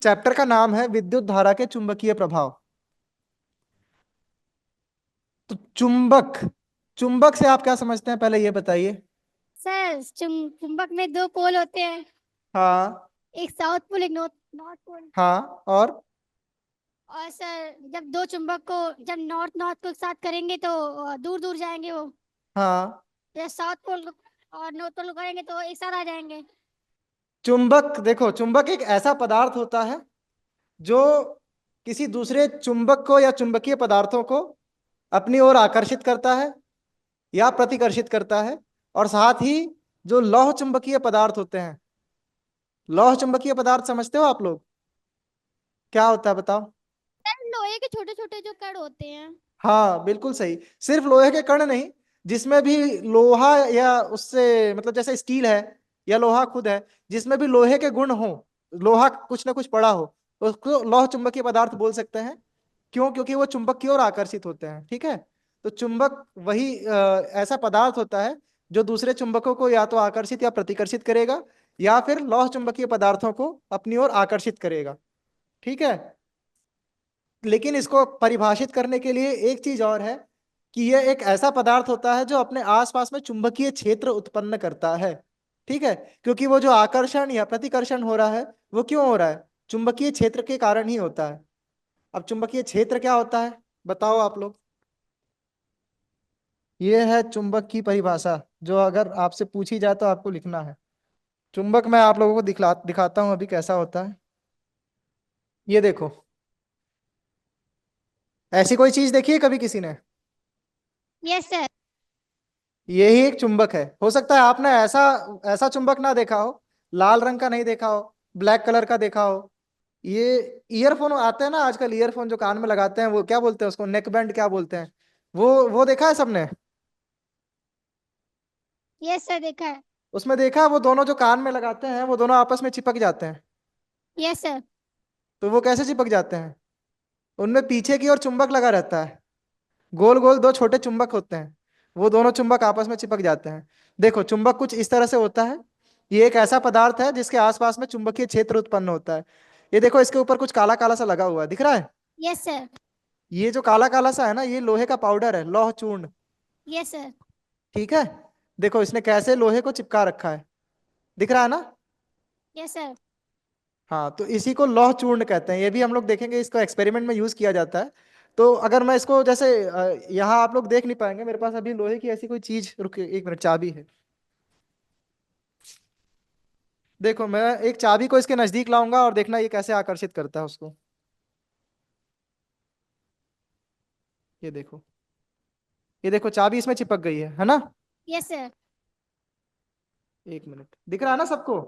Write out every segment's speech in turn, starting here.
Chapter का नाम है विद्युत धारा के चुंबकीय प्रभाव। तो चुंबक, चुंबक से आप क्या समझते हैं, पहले ये बताइए। सर चुंबक में दो पोल होते हैं। हाँ। एक साउथ पोल, एक नॉर्थ नॉर्थ पोल। हाँ और। और सर जब दो चुंबक को, जब नॉर्थ नॉर्थ को एक साथ करेंगे तो दूर दूर जाएंगे वो। हाँ। जब साउथ पोल और नॉर्थ पोल को करेंगे तो एक साथ आ जाएंगे। चुंबक, देखो चुंबक एक ऐसा पदार्थ होता है जो किसी दूसरे चुंबक को या चुंबकीय पदार्थों को अपनी ओर आकर्षित करता है या प्रतिकर्षित करता है। और साथ ही जो लौह चुंबकीय पदार्थ होते हैं, लौह चुंबकीय पदार्थ समझते हो आप लोग, क्या होता है बताओ। सर लोहे के छोटे छोटे जो कण होते हैं। हाँ बिल्कुल सही। सिर्फ लोहे के कण नहीं, जिसमें भी लोहा या उससे मतलब जैसे स्टील है या लोहा खुद है, जिसमें भी लोहे के गुण हो, लोहा कुछ ना कुछ पड़ा हो, तो उसको लौह चुंबकीय पदार्थ बोल सकते हैं। क्यों? क्योंकि वो चुंबक की ओर आकर्षित होते हैं। ठीक है। तो चुंबक वही ऐसा पदार्थ होता है जो दूसरे चुंबकों को या तो आकर्षित या प्रतिकर्षित करेगा, या फिर लौह चुंबकीय पदार्थों को अपनी ओर आकर्षित करेगा। ठीक है। लेकिन इसको परिभाषित करने के लिए एक चीज और है कि यह एक ऐसा पदार्थ होता है जो अपने आसपास में चुंबकीय क्षेत्र उत्पन्न करता है। ठीक है। क्योंकि वो जो आकर्षण या प्रतिकर्षण हो रहा है, वो क्यों हो रहा है? चुंबकीय क्षेत्र के कारण ही होता है। अब चुंबकीय क्षेत्र क्या होता है, बताओ आप लोग। ये है चुंबक की परिभाषा, जो अगर आपसे पूछी जाए तो आपको लिखना है। चुंबक मैं आप लोगों को दिखाता हूं अभी कैसा होता है। ये देखो, ऐसी कोई चीज देखी है कभी किसी ने? Yes sir. यही एक चुंबक है। हो सकता है आपने ऐसा ऐसा चुंबक ना देखा हो, लाल रंग का नहीं देखा हो, ब्लैक कलर का देखा हो। ये ईयरफोन आते हैं ना आजकल, ईयरफोन जो कान में लगाते हैं, वो क्या बोलते हैं उसको, नेक बैंड क्या बोलते हैं? वो देखा है सबने? यस सर देखा है। उसमें देखा है, वो दोनों जो कान में लगाते हैं वो दोनों आपस में चिपक जाते हैं। Yes sir. तो वो कैसे चिपक जाते हैं? उनमें पीछे की ओर चुंबक लगा रहता है, गोल गोल दो छोटे चुंबक होते हैं, वो दोनों चुंबक आपस में चिपक जाते हैं। देखो चुंबक कुछ इस तरह से होता है। ये एक ऐसा पदार्थ है जिसके आसपास में चुंबकीय क्षेत्र उत्पन्न होता है। ये देखो, इसके ऊपर कुछ काला काला सा लगा हुआ है, दिख रहा है? Yes sir. ये जो काला काला सा है ना, ये लोहे का पाउडर है, लौह चूर्ण। Yes sir. ठीक है। देखो इसने कैसे लोहे को चिपका रखा है, दिख रहा है ना? Yes sir. हाँ, तो इसी को लौह चूर्ण कहते हैं। ये भी हम लोग देखेंगे, इसको एक्सपेरिमेंट में यूज किया जाता है। तो अगर मैं इसको जैसे यहाँ आप लोग देख नहीं पाएंगे, मेरे पास अभी लोहे की ऐसी कोई चीज, रुके एक मिनट, चाबी है। देखो मैं एक चाबी को इसके नजदीक लाऊंगा और देखना ये कैसे आकर्षित करता है उसको। ये देखो, ये देखो चाबी इसमें चिपक गई है ना? Yes sir. एक मिनट, दिख रहा है ना सबको?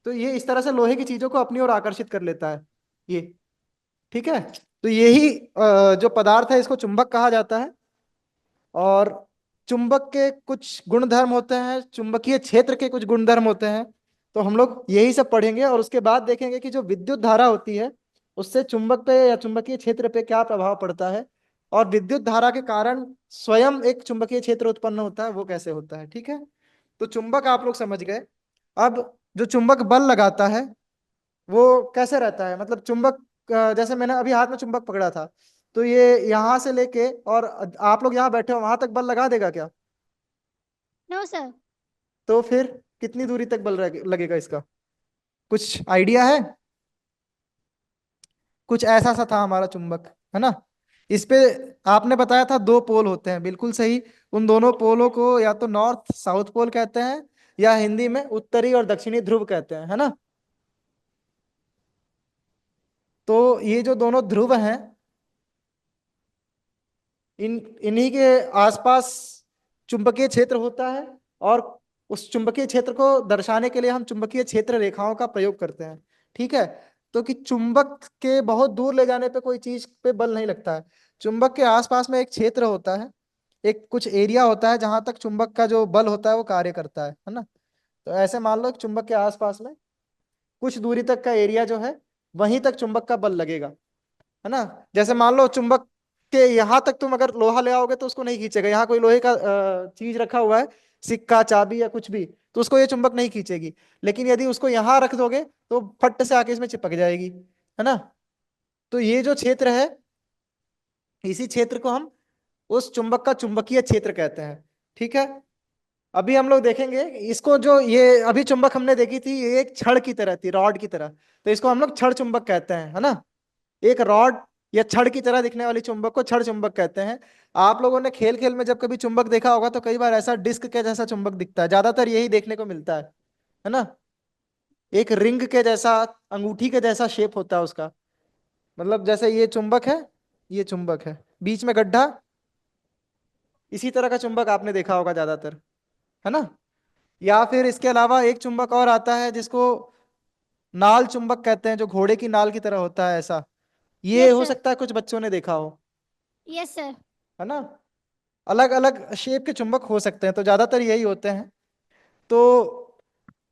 तो ये इस तरह से लोहे की चीजों को अपनी ओर आकर्षित कर लेता है ये। ठीक है। तो यही जो पदार्थ है इसको चुंबक कहा जाता है। और चुंबक के कुछ गुणधर्म होते हैं, चुंबकीय क्षेत्र के कुछ गुणधर्म होते हैं। तो हम लोग यही सब पढ़ेंगे और उसके बाद देखेंगे कि जो विद्युत धारा होती है, उससे चुंबक पे या चुंबकीय क्षेत्र पे क्या प्रभाव पड़ता है। और विद्युत धारा के कारण स्वयं एक चुंबकीय क्षेत्र उत्पन्न होता है, वो कैसे होता है। ठीक है। तो चुंबक आप लोग समझ गए। अब जो चुंबक बल लगाता है वो कैसे रहता है, मतलब चुंबक जैसे मैंने अभी हाथ में चुंबक पकड़ा था, तो ये यहां से लेके और आप लोग यहाँ बैठे हो वहां तक बल लगा देगा क्या? No sir. तो फिर कितनी दूरी तक बल लगेगा इसका, कुछ आइडिया है? कुछ ऐसा सा था हमारा चुंबक, है ना? इस पे आपने बताया था दो पोल होते हैं, बिल्कुल सही। उन दोनों पोलों को या तो नॉर्थ साउथ पोल कहते हैं, या हिंदी में उत्तरी और दक्षिणी ध्रुव कहते हैं, है ना? तो ये जो दोनों ध्रुव हैं, इन्हीं के आसपास चुंबकीय क्षेत्र होता है। और उस चुंबकीय क्षेत्र को दर्शाने के लिए हम चुंबकीय क्षेत्र रेखाओं का प्रयोग करते हैं। ठीक है। तो कि चुंबक के बहुत दूर ले जाने पे कोई चीज पे बल नहीं लगता है। चुंबक के आसपास में एक क्षेत्र होता है, एक कुछ एरिया होता है जहां तक चुंबक का जो बल होता है वो कार्य करता है ना? तो ऐसे मान लो कि चुंबक के आसपास में कुछ दूरी तक का एरिया जो है, वहीं तक चुंबक का बल लगेगा, है ना? जैसे मान लो चुंबक के यहां तक तुम अगर लोहा ले आओगे तो उसको नहीं खींचेगा। यहाँ कोई लोहे का चीज रखा हुआ है, सिक्का, चाबी या कुछ भी, तो उसको ये चुंबक नहीं खींचेगी। लेकिन यदि उसको यहां रख दोगे तो फट से आके इसमें चिपक जाएगी, है ना। तो ये जो क्षेत्र है, इसी क्षेत्र को हम उस चुंबक का चुंबकीय क्षेत्र कहते हैं। ठीक है। अभी हम लोग देखेंगे इसको, जो ये अभी चुंबक हमने देखी थी, ये एक छड़ की तरह थी, रॉड की तरह, तो इसको हम लोग छड़ चुंबक कहते हैं, है ना। एक रॉड या छड़ की तरह दिखने वाली चुंबक को छड़ चुंबक कहते हैं। आप लोगों ने खेल खेल में जब कभी चुंबक देखा होगा तो कई बार ऐसा डिस्क के जैसा चुंबक दिखता है, ज्यादातर यही देखने को मिलता है ना। एक रिंग के जैसा, अंगूठी के जैसा शेप होता है उसका, मतलब जैसे ये चुंबक है, ये चुंबक है, बीच में गड्ढा, इसी तरह का चुंबक आपने देखा होगा ज्यादातर, है ना। या फिर इसके अलावा एक चुंबक और आता है जिसको नाल चुंबक कहते हैं, जो घोड़े की नाल की तरह होता है ऐसा, ये यस हो सर। सकता है कुछ बच्चों ने देखा हो, यस सर। है ना। अलग अलग शेप के चुंबक हो सकते हैं, तो ज्यादातर यही होते हैं। तो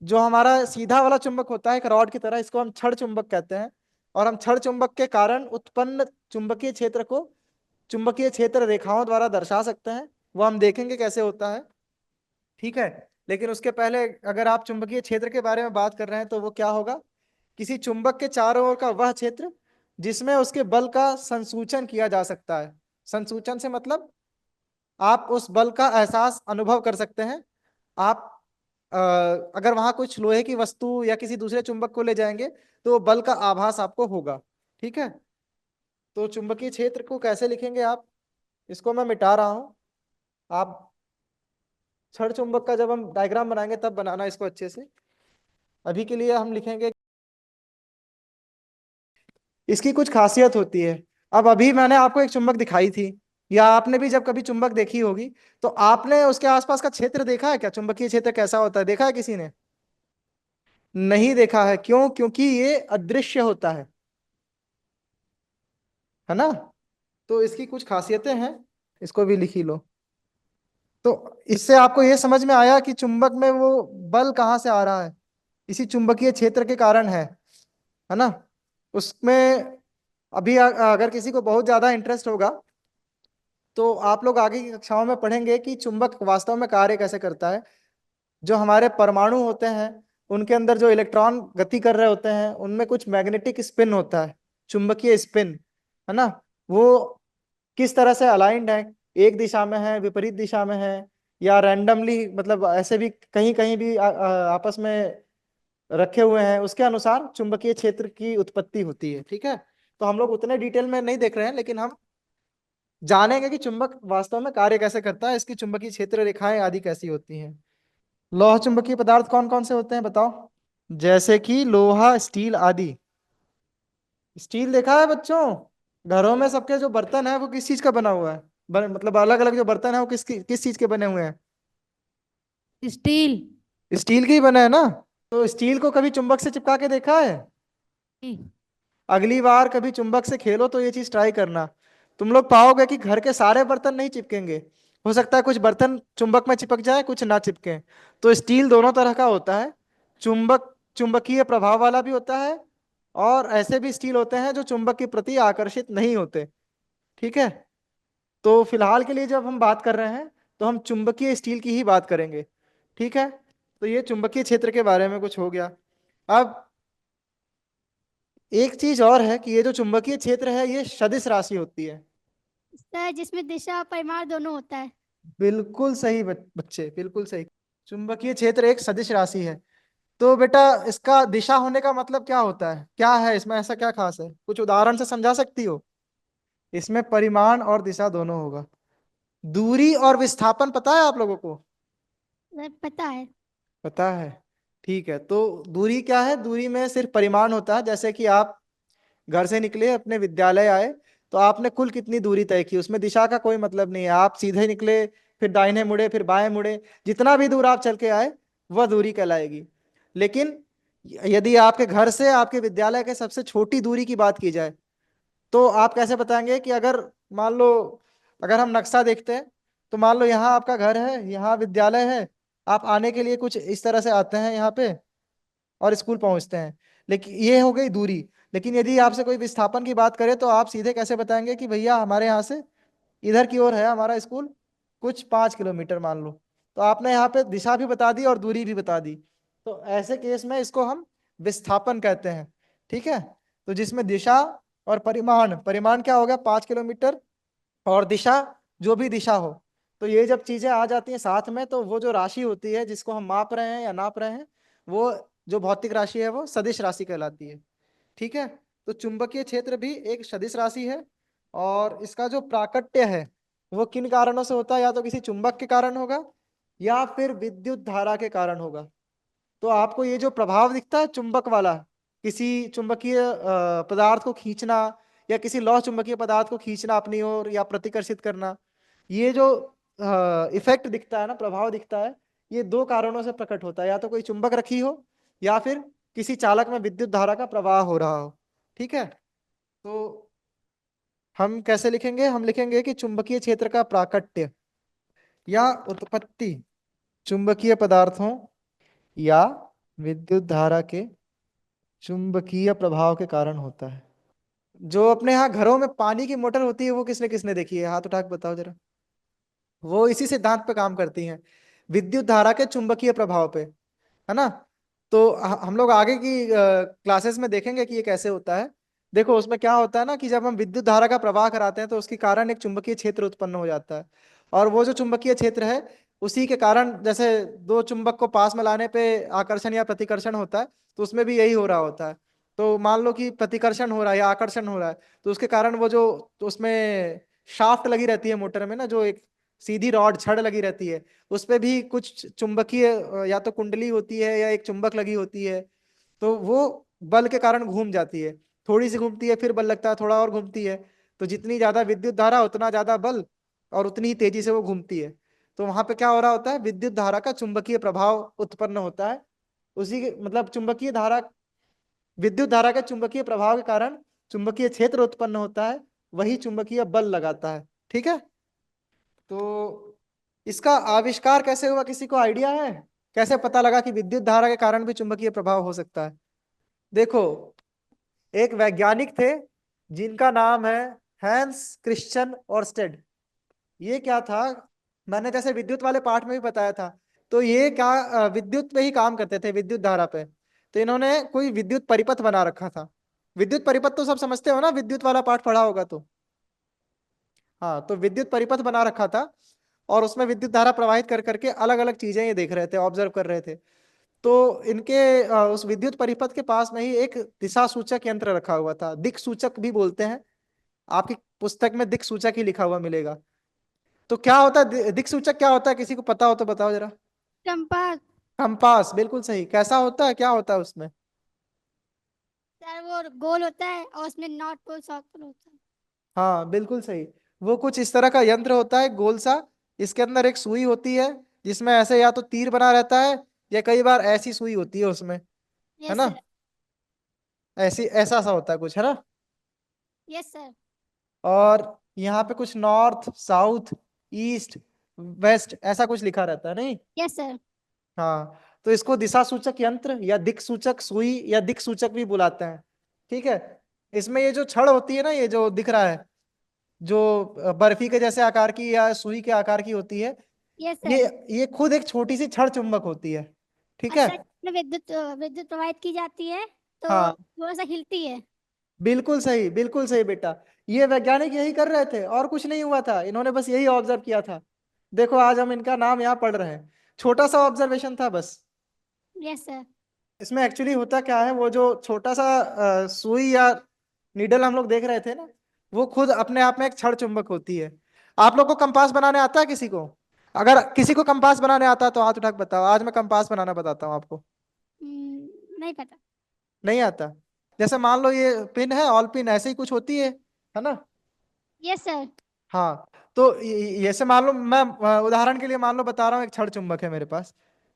जो हमारा सीधा वाला चुंबक होता है एक रॉड की तरह, इसको हम छड़ चुंबक कहते हैं। और हम छड़ चुंबक के कारण उत्पन्न चुंबकीय क्षेत्र को चुंबकीय क्षेत्र रेखाओं द्वारा दर्शा सकते हैं, वो हम देखेंगे कैसे होता है। ठीक है। लेकिन उसके पहले, अगर आप चुंबकीय क्षेत्र के बारे में बात कर रहे हैं तो वो क्या होगा, किसी चुंबक के चारों ओर का वह क्षेत्र जिसमें उसके बल का संसूचन किया जा सकता है। संसूचन से मतलब आप उस बल का एहसास अनुभव कर सकते हैं। आप अगर वहां कुछ लोहे की वस्तु या किसी दूसरे चुंबक को ले जाएंगे तो बल का आभास आपको होगा। ठीक है। तो चुंबकीय क्षेत्र को कैसे लिखेंगे आप, इसको मैं मिटा रहा हूं। आप छड़ चुंबक का जब हम डायग्राम बनाएंगे तब बनाना इसको अच्छे से। अभी के लिए हम लिखेंगे, इसकी कुछ खासियत होती है। अब अभी मैंने आपको एक चुंबक दिखाई थी, या आपने भी जब कभी चुंबक देखी होगी, तो आपने उसके आसपास का क्षेत्र देखा है क्या, चुंबकीय क्षेत्र कैसा होता है, देखा है किसी ने? नहीं देखा है, क्यों? क्योंकि ये अदृश्य होता है ना। तो इसकी कुछ खासियतें हैं, इसको भी लिखी लो। तो इससे आपको ये समझ में आया कि चुंबक में वो बल कहाँ से आ रहा है, इसी चुंबकीय क्षेत्र के कारण है ना। उसमें अभी अगर किसी को बहुत ज्यादा इंटरेस्ट होगा तो आप लोग आगे की कक्षाओं में पढ़ेंगे कि चुंबक वास्तव में कार्य कैसे करता है। जो हमारे परमाणु होते हैं, उनके अंदर जो इलेक्ट्रॉन गति कर रहे होते हैं, उनमें कुछ मैग्नेटिक स्पिन होता है, चुंबकीय स्पिन, है ना। वो किस तरह से अलाइंड है, एक दिशा में है, विपरीत दिशा में है, या रैंडमली, मतलब ऐसे भी कहीं कहीं भी आपस में रखे हुए हैं, उसके अनुसार चुंबकीय क्षेत्र की उत्पत्ति होती है। ठीक है। तो हम लोग उतने डिटेल में नहीं देख रहे हैं, लेकिन हम जानेंगे कि चुंबक वास्तव में कार्य कैसे करता है, इसकी चुंबकीय क्षेत्र रेखाएं आदि कैसी होती हैं। लौह चुंबकीय पदार्थ कौन कौन से होते हैं बताओ? जैसे कि लोहा, स्टील आदि। स्टील देखा है बच्चों? घरों में सबके जो बर्तन है वो किस चीज का बना हुआ है, मतलब अलग अलग जो बर्तन है वो किस चीज के बने हुए हैं? स्टील। स्टील के ही बने हैं ना। तो स्टील को कभी चुंबक से चिपका के देखा है? अगली बार कभी चुंबक से खेलो तो ये चीज ट्राई करना। तुम लोग पाओगे कि घर के सारे बर्तन नहीं चिपकेंगे, हो सकता है कुछ बर्तन चुंबक में चिपक जाए, कुछ ना चिपके। तो स्टील दोनों तरह का होता है, चुंबकीय प्रभाव वाला भी होता है, और ऐसे भी स्टील होते हैं जो चुंबक के प्रति आकर्षित नहीं होते। ठीक है। तो फिलहाल के लिए जब हम बात कर रहे हैं तो हम चुंबकीय स्टील की ही बात करेंगे। ठीक है। तो ये चुंबकीय क्षेत्र के बारे में कुछ हो गया। अब एक चीज और है कि ये जो चुंबकीय क्षेत्र है ये सदिश राशि होती है। सर जिसमें दिशा और परिमाण दोनों होता है। बिल्कुल सही बच्चे, बिल्कुल सही। चुंबकीय क्षेत्र एक सदिश राशि है। तो बेटा, इसका दिशा होने का मतलब क्या होता है, क्या है इसमें, ऐसा क्या खास है, कुछ उदाहरण से समझा सकती हो? इसमें परिमाण और दिशा दोनों होगा। दूरी और विस्थापन पता है आप लोगों को? सर पता है। पता है। ठीक है। तो दूरी क्या है, दूरी में सिर्फ परिमाण होता है। जैसे कि आप घर से निकले, अपने विद्यालय आए, तो आपने कुल कितनी दूरी तय की, उसमें दिशा का कोई मतलब नहीं है। आप सीधे निकले, फिर दाहिने मुड़े, फिर बाएं मुड़े, जितना भी दूर आप चल के आए वह दूरी कहलाएगी। लेकिन यदि आपके घर से आपके विद्यालय के सबसे छोटी दूरी की बात की जाए तो आप कैसे बताएंगे कि अगर मान लो, अगर हम नक्शा देखते हैं तो मान लो यहाँ आपका घर है, यहाँ विद्यालय है, आप आने के लिए कुछ इस तरह से आते हैं यहाँ पे और स्कूल पहुंचते हैं, लेकिन ये हो गई दूरी। लेकिन यदि आपसे कोई विस्थापन की बात करें तो आप सीधे कैसे बताएंगे कि भैया हमारे यहाँ से इधर की ओर है हमारा स्कूल, कुछ 5 किलोमीटर मान लो। तो आपने यहाँ पे दिशा भी बता दी और दूरी भी बता दी। तो ऐसे केस में इसको हम विस्थापन कहते हैं। ठीक है, तो जिसमें दिशा और परिमाण, परिमाण क्या हो गया 5 किलोमीटर, और दिशा जो भी दिशा हो, तो ये जब चीजें आ जाती हैं साथ में, तो वो जो राशि होती है जिसको हम माप रहे हैं या नाप रहे हैं, वो जो भौतिक राशि है वो सदिश राशि कहलाती है। ठीक है, तो चुंबकीय क्षेत्र भी एक सदिश राशि है, और इसका जो प्राकट्य है वो किन कारणों से होता है, या तो किसी चुंबक के कारण होगा या फिर विद्युत धारा के कारण होगा। तो आपको ये जो प्रभाव दिखता है चुंबक वाला, किसी चुंबकीय पदार्थ को खींचना या किसी लौह चुंबकीय पदार्थ को खींचना अपनी ओर या प्रतिकर्षित करना, ये जो इफेक्ट दिखता है ना, प्रभाव दिखता है, ये दो कारणों से प्रकट होता है, या तो कोई चुंबक रखी हो या फिर किसी चालक में विद्युत धारा का प्रवाह हो रहा हो। ठीक है, तो हम कैसे लिखेंगे, हम लिखेंगे कि चुंबकीय क्षेत्र का प्राकट्य या उत्पत्ति चुंबकीय पदार्थों या विद्युत धारा के चुंबकीय प्रभाव के कारण होता है। जो अपने यहाँ घरों में पानी की मोटर होती है वो किसने किसने देखी है, हाथ उठा के बताओ जरा। वो इसी सिद्धांत पे काम करती हैं, विद्युत धारा के चुंबकीय प्रभाव पे, है ना। तो हम लोग आगे की क्लासेस में देखेंगे कि ये कैसे होता है। देखो उसमें क्या होता है ना, कि जब हम विद्युत धारा का प्रवाह कराते हैं तो उसके कारण एक चुंबकीय क्षेत्र उत्पन्न हो जाता है, और वो जो चुंबकीय क्षेत्र है उसी के कारण, जैसे दो चुंबक को पास में लाने पे आकर्षण या प्रतिकर्षण होता है, तो उसमें भी यही हो रहा होता है। तो मान लो कि प्रतिकर्षण हो रहा है या आकर्षण हो रहा है, तो उसके कारण वो जो, तो उसमें शाफ्ट लगी रहती है मोटर में ना, जो एक सीधी रॉड छड़ लगी रहती है, उस पे भी कुछ चुंबकीय या तो कुंडली होती है या एक चुंबक लगी होती है, तो वो बल के कारण घूम जाती है। थोड़ी सी घूमती है फिर बल लगता है, थोड़ा और घूमती है, तो जितनी ज्यादा विद्युत धारा उतना ज्यादा बल, और उतनी ही तेजी से वो घूमती है। तो वहां पे क्या हो रहा होता है, विद्युत धारा का चुंबकीय प्रभाव उत्पन्न होता है। उसी के मतलब चुंबकीय धारा, विद्युत धारा के चुंबकीय प्रभाव के कारण चुंबकीय क्षेत्र उत्पन्न होता है, वही चुंबकीय बल लगाता है। ठीक है, तो इसका आविष्कार कैसे हुआ, किसी को आइडिया है, कैसे पता लगा कि विद्युत धारा के कारण भी चुंबकीय प्रभाव हो सकता है। देखो, एक वैज्ञानिक थे जिनका नाम है हैंस क्रिश्चियन ओर्स्टेड। ये क्या था, मैंने जैसे विद्युत वाले पाठ में भी बताया था, तो ये क्या विद्युत पे ही काम करते थे, विद्युत धारा पे। तो इन्होंने कोई विद्युत परिपथ बना रखा था। विद्युत परिपथ तो सब समझते हो ना, विद्युत वाला पाठ पढ़ा होगा तो। हाँ, तो विद्युत परिपथ बना रखा था, और उसमें विद्युत धारा प्रवाहित कर करके अलग अलग चीजें ये देख रहे थे, ऑब्जर्व कर रहे थे। तो इनके उस विद्युत परिपथ के पास में ही एक दिशा सूचक यंत्र रखा हुआ था, दिक सूचक भी बोलते हैं। आपकी पुस्तक में दिक सूचक ही लिखा हुआ मिलेगा। तो क्या होता है दिक सूचक, क्या होता है, किसी को पता हो तो बताओ जरा। कंपास। कंपास, बिल्कुल सही। कैसा होता है, क्या होता है उसमें। सर वो गोल होता है और उसमें नॉर्थ पोल साउथ पोल होता है। हाँ बिल्कुल सही। वो कुछ इस तरह का यंत्र होता है गोल सा, इसके अंदर एक सुई होती है, जिसमें ऐसे या तो तीर बना रहता है, या कई बार ऐसी सुई होती है उसमें, है यस ना। सर। ऐसी ऐसा सा होता है कुछ, है ना। Yes sir. और यहाँ पे कुछ नॉर्थ साउथ ईस्ट वेस्ट ऐसा कुछ लिखा रहता है, नहीं। Yes sir. हाँ, तो इसको दिशा सूचक यंत्र या दिक सूचक सुई या दिक सूचक भी बुलाते हैं। ठीक है, इसमें ये जो छड़ होती है ना, ये जो दिख रहा है, जो बर्फी के जैसे आकार की या सुई के आकार की होती है, यस ये सर। ये खुद एक छोटी सी छड़ चुंबक होती है। ठीक और है। सर इसमें विद्युत विद्युत प्रवाहित की जाती है तो हाँ थोड़ा सा हिलती है। बिल्कुल सही, बिल्कुल सही बेटा। ये वैज्ञानिक यही कर रहे थे, और कुछ नहीं हुआ था, इन्होंने बस यही ऑब्जर्व किया था। देखो आज हम इनका नाम यहाँ पढ़ रहे हैं, छोटा सा ऑब्जर्वेशन था बस। Yes sir. इसमें एक्चुअली होता क्या है, वो जो छोटा सा सुई या नीडल हम लोग देख रहे थे ना, वो खुद अपने आप में एक छड़ चुंबक होती है। आप लोग को कंपास बनाने आता है किसी को, अगर किसी को कंपास बनाने आता है तो हाथ उठा के बताओ, आज मैं कंपास बनाना बताता हूँ आपको। नहीं पता। नहीं आता। जैसे मान लो ये पिन है, ऑल पिन ऐसे ही कुछ होती है ना। Yes sir. हाँ, तो ऐसे मान लो, मैं उदाहरण के लिए मान लो बता रहा हूँ, एक छड़ चुंबक है मेरे पास।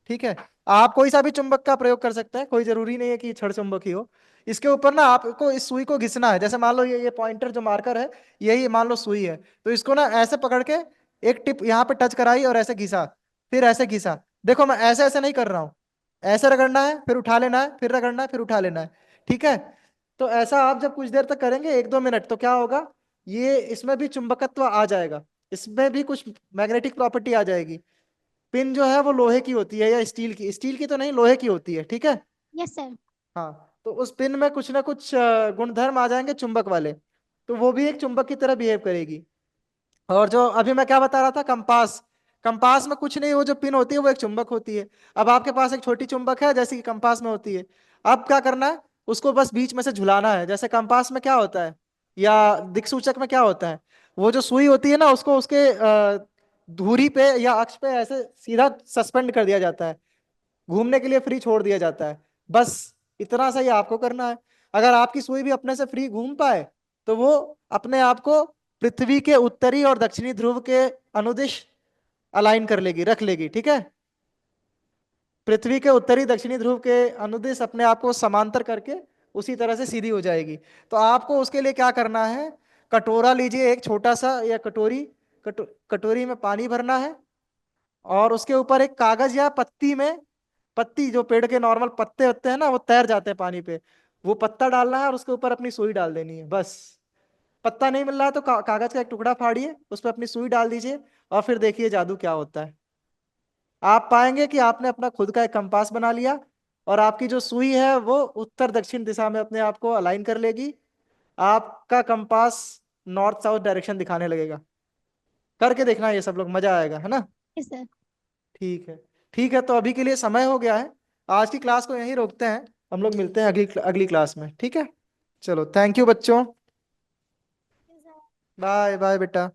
ठीक है, आप कोई सा भी चुंबक का प्रयोग कर सकते हैं, कोई जरूरी नहीं है कि छड़ चुंबक ही हो। इसके ऊपर ना आपको इस सुई को घिसना है, जैसे मान लो ये पॉइंटर जो मार्कर है, यही मान लो सुई है, तो इसको ना ऐसे पकड़ के एक टिप यहाँ पे टच कराई और ऐसे घिसा, फिर ऐसे घिसा। देखो मैं ऐसे ऐसे नहीं कर रहा हूँ, ऐसे रगड़ना है फिर उठा लेना है, फिर रगड़ना है फिर उठा लेना है। ठीक है, तो ऐसा आप जब कुछ देर तक करेंगे, 1-2 मिनट, तो क्या होगा, ये इसमें भी चुंबकत्व आ जाएगा, इसमें भी कुछ मैग्नेटिक प्रॉपर्टी आ जाएगी। पिन जो है वो लोहे की होती है या स्टील की तो नहीं, लोहे की होती है, ठीक है। Yes sir. हाँ, तो उस पिन में कुछ ना कुछ गुणधर्म आ जाएंगे चुंबक वाले, तो वो भी एक चुंबक की तरह बिहेव करेगी। और जो अभी मैं क्या बता रहा था, कंपास, कंपास में कुछ नहीं, वो जो पिन होती है वो एक चुंबक होती है। अब आपके पास एक छोटी चुंबक है जैसे कि कंपास में होती है। अब क्या करना है, उसको बस बीच में से झुलाना है। जैसे कंपास में क्या होता है या दिक्सूचक में क्या होता है, वो जो सुई होती है ना उसको उसके धुरी पे या अक्ष पे ऐसे सीधा सस्पेंड कर दिया जाता है, घूमने के लिए फ्री छोड़ दिया जाता है। बस इतना सा ही आपको करना है। अगर आपकी सुई भी अपने से फ्री घूम पाए तो वो अपने आप को पृथ्वी के उत्तरी और दक्षिणी ध्रुव के अनुदिश अलाइन कर लेगी, रख लेगी, ठीक है। पृथ्वी के उत्तरी दक्षिणी ध्रुव के अनुदिश अपने आप को समांतर करके उसी तरह से सीधी हो जाएगी। तो आपको उसके लिए क्या करना है, कटोरा लीजिए एक छोटा सा या कटोरी, कटोरी में पानी भरना है, और उसके ऊपर एक कागज या पत्ती में, पत्ती जो पेड़ के नॉर्मल पत्ते होते हैं ना वो तैर जाते हैं पानी पे, वो पत्ता डालना है और उसके ऊपर अपनी सुई डाल देनी है बस। पत्ता नहीं मिल रहा है तो कागज का एक टुकड़ा फाड़िए, उस पर अपनी सुई डाल दीजिए, और फिर देखिए जादू क्या होता है। आप पाएंगे कि आपने अपना खुद का एक कंपास बना लिया, और आपकी जो सुई है वो उत्तर दक्षिण दिशा में अपने आप को अलाइन कर लेगी। आपका कंपास नॉर्थ साउथ डायरेक्शन दिखाने लगेगा। करके देखना ये सब लोग, मजा आएगा, है ना। Yes sir. ठीक है। ठीक है, तो अभी के लिए समय हो गया है, आज की क्लास को यहीं रोकते हैं। हम लोग मिलते हैं अगली अगली क्लास में, ठीक है। चलो, थैंक यू बच्चों। बाय बाय बेटा।